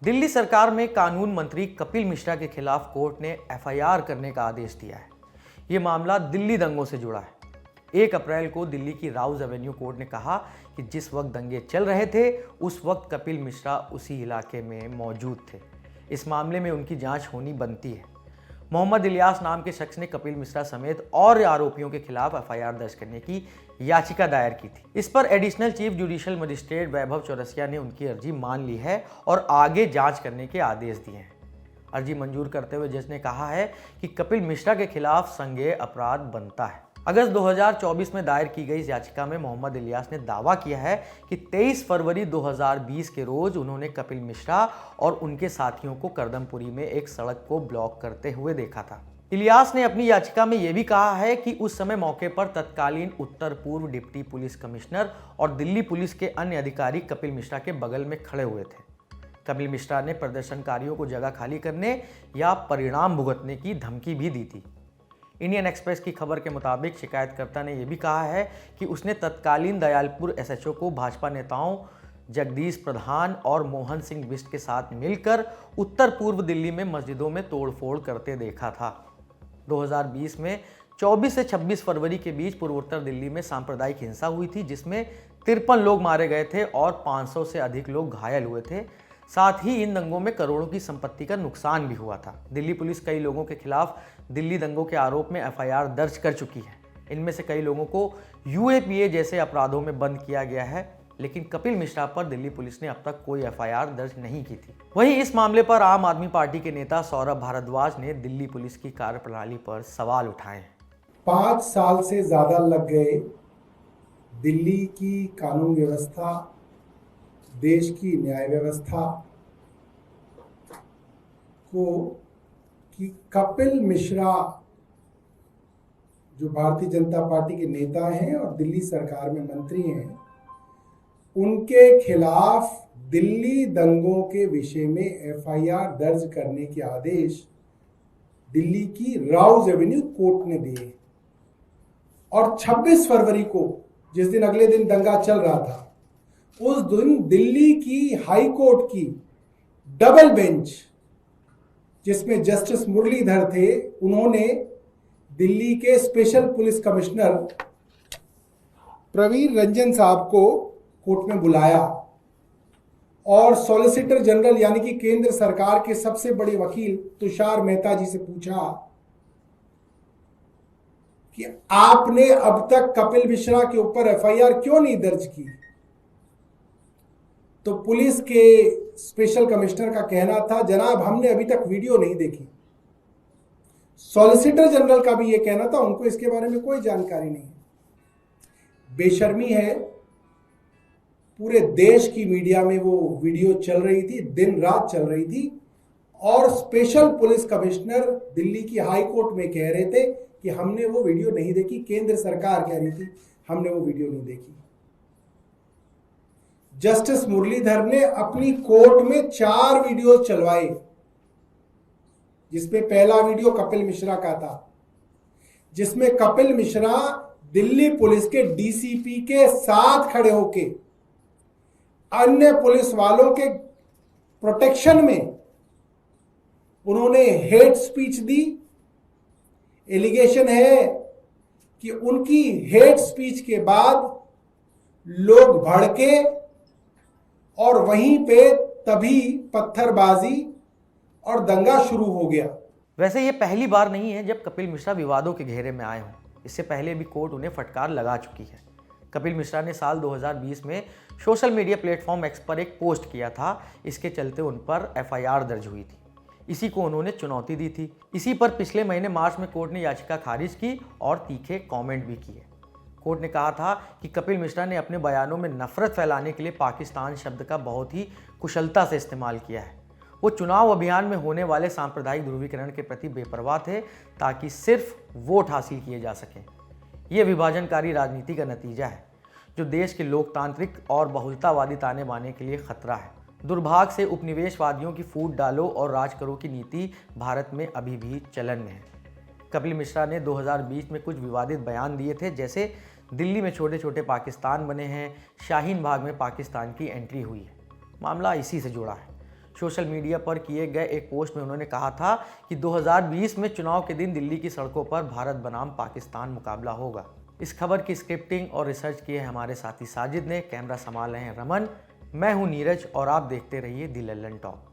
दिल्ली सरकार में कानून मंत्री कपिल मिश्रा के खिलाफ कोर्ट ने एफआईआर करने का आदेश दिया है। ये मामला दिल्ली दंगों से जुड़ा है। 1 अप्रैल को दिल्ली की राउज एवेन्यू कोर्ट ने कहा कि जिस वक्त दंगे चल रहे थे उस वक्त कपिल मिश्रा उसी इलाके में मौजूद थे। इस मामले में उनकी जांच होनी बनती है। मोहम्मद इलियास नाम के शख्स ने कपिल मिश्रा समेत और आरोपियों के खिलाफ एफआईआर दर्ज करने की याचिका दायर की थी। इस पर एडिशनल चीफ जुडिशियल मजिस्ट्रेट वैभव चौरसिया ने उनकी अर्जी मान ली है और आगे जांच करने के आदेश दिए हैं। अर्जी मंजूर करते हुए जज ने कहा है कि कपिल मिश्रा के खिलाफ संज्ञेय अपराध बनता है। अगस्त 2024 में दायर की गई इस याचिका में मोहम्मद इलियास ने दावा किया है कि 23 फरवरी 2020 के रोज उन्होंने कपिल मिश्रा और उनके साथियों को करदमपुरी में एक सड़क को ब्लॉक करते हुए देखा था। इलियास ने अपनी याचिका में यह भी कहा है कि उस समय मौके पर तत्कालीन उत्तर पूर्व डिप्टी पुलिस कमिश्नर और दिल्ली पुलिस के अन्य अधिकारी कपिल मिश्रा के बगल में खड़े हुए थे। कपिल मिश्रा ने प्रदर्शनकारियों को जगह खाली करने या परिणाम भुगतने की धमकी भी दी थी। इंडियन एक्सप्रेस की खबर के मुताबिक शिकायतकर्ता ने यह भी कहा है कि उसने तत्कालीन दयालपुर एसएचओ को भाजपा नेताओं जगदीश प्रधान और मोहन सिंह बिष्ट के साथ मिलकर उत्तर पूर्व दिल्ली में मस्जिदों में तोड़फोड़ करते देखा था। 2020 में 24 से 26 फरवरी के बीच पूर्वोत्तर दिल्ली में सांप्रदायिक हिंसा हुई थी, जिसमें 53 लोग मारे गए थे और 500 से अधिक लोग घायल हुए थे। साथ ही इन दंगों में करोड़ों की संपत्ति का नुकसान भी हुआ था। दिल्ली पुलिस कई लोगों के खिलाफ दिल्ली दंगों के आरोप में एफआईआर दर्ज कर चुकी है। इनमें से कई लोगों को यूएपीए जैसे अपराधों में बंद किया गया है, लेकिन कपिल मिश्रा पर दिल्ली पुलिस ने अब तक कोई एफआईआर दर्ज नहीं की थी। वहीं इस मामले पर आम आदमी पार्टी के नेता सौरभ भारद्वाज ने दिल्ली पुलिस की कार्यप्रणाली पर सवाल उठाए। 5 साल से ज्यादा लग गए दिल्ली की कानून व्यवस्था, देश की न्याय व्यवस्था को कि कपिल मिश्रा जो भारतीय जनता पार्टी के नेता हैं और दिल्ली सरकार में मंत्री हैं, उनके खिलाफ दिल्ली दंगों के विषय में एफआईआर दर्ज करने के आदेश दिल्ली की राउज एवेन्यू कोर्ट ने दिए। और 26 फरवरी को, जिस दिन अगले दिन दंगा चल रहा था, उस दिन दिल्ली की हाई कोर्ट की डबल बेंच, जिसमें जस्टिस मुरलीधर थे, उन्होंने दिल्ली के special police commissioner Praveer Ranjan साहब को कोर्ट में बुलाया और सॉलिसिटर जनरल यानी कि केंद्र सरकार के सबसे बड़े वकील तुषार मेहता जी से पूछा कि आपने अब तक कपिल मिश्रा के ऊपर एफआईआर क्यों नहीं दर्ज की। तो पुलिस के स्पेशल कमिश्नर का कहना था, जनाब हमने अभी तक वीडियो नहीं देखी। सॉलिसिटर जनरल का भी यह कहना था, उनको इसके बारे में कोई जानकारी नहीं। बेशर्मी है, पूरे देश की मीडिया में वो वीडियो चल रही थी, दिन रात चल रही थी, और स्पेशल पुलिस कमिश्नर दिल्ली की हाई कोर्ट में कह रहे थे कि हमने वो वीडियो नहीं देखी। केंद्र सरकार कह रही थी हमने वो वीडियो नहीं देखी। जस्टिस मुरलीधर ने अपनी कोर्ट में 4 वीडियो चलवाए, जिसमें पहला वीडियो कपिल मिश्रा का था, जिसमें कपिल मिश्रा दिल्ली पुलिस के डीसीपी के साथ खड़े होके अन्य पुलिस वालों के प्रोटेक्शन में उन्होंने हेट स्पीच दी। एलिगेशन है कि उनकी हेट स्पीच के बाद लोग भड़के और वहीं पे तभी पत्थरबाजी और दंगा शुरू हो गया। वैसे ये पहली बार नहीं है जब कपिल मिश्रा विवादों के घेरे में आए हों। इससे पहले भी कोर्ट उन्हें फटकार लगा चुकी है। कपिल मिश्रा ने साल 2020 में सोशल मीडिया प्लेटफॉर्म एक्स पर एक पोस्ट किया था। इसके चलते उन पर एफआईआर दर्ज हुई थी। इसी को उन्होंने चुनौती दी थी। इसी पर पिछले महीने मार्च में कोर्ट ने याचिका खारिज की और तीखे कमेंट भी किए। कोर्ट ने कहा था कि कपिल मिश्रा ने अपने बयानों में नफरत फैलाने के लिए पाकिस्तान शब्द का बहुत ही कुशलता से इस्तेमाल किया है। वो चुनाव अभियान में होने वाले सांप्रदायिक ध्रुवीकरण के प्रति बेपरवाह थे ताकि सिर्फ वोट हासिल किए जा सकें। ये विभाजनकारी राजनीति का नतीजा है जो देश के लोकतांत्रिक और बहुलतावादी ताने बाने के लिए खतरा है। दुर्भाग्य से उपनिवेशवादियों की फूट डालो और राज करो की नीति भारत में अभी भी चलन में है। कपिल मिश्रा ने 2020 में कुछ विवादित बयान दिए थे, जैसे दिल्ली में छोटे छोटे पाकिस्तान बने हैं, शाहीन बाग में पाकिस्तान की एंट्री हुई है। मामला इसी से जुड़ा है। सोशल मीडिया पर किए गए एक पोस्ट में उन्होंने कहा था कि 2020 में चुनाव के दिन दिल्ली की सड़कों पर भारत बनाम पाकिस्तान मुकाबला होगा। इस खबर की स्क्रिप्टिंग और रिसर्च किए हमारे साथी साजिद ने, कैमरा संभाल रहे हैं रमन, मैं हूं नीरज और आप देखते रहिए दी लल्लन टॉक।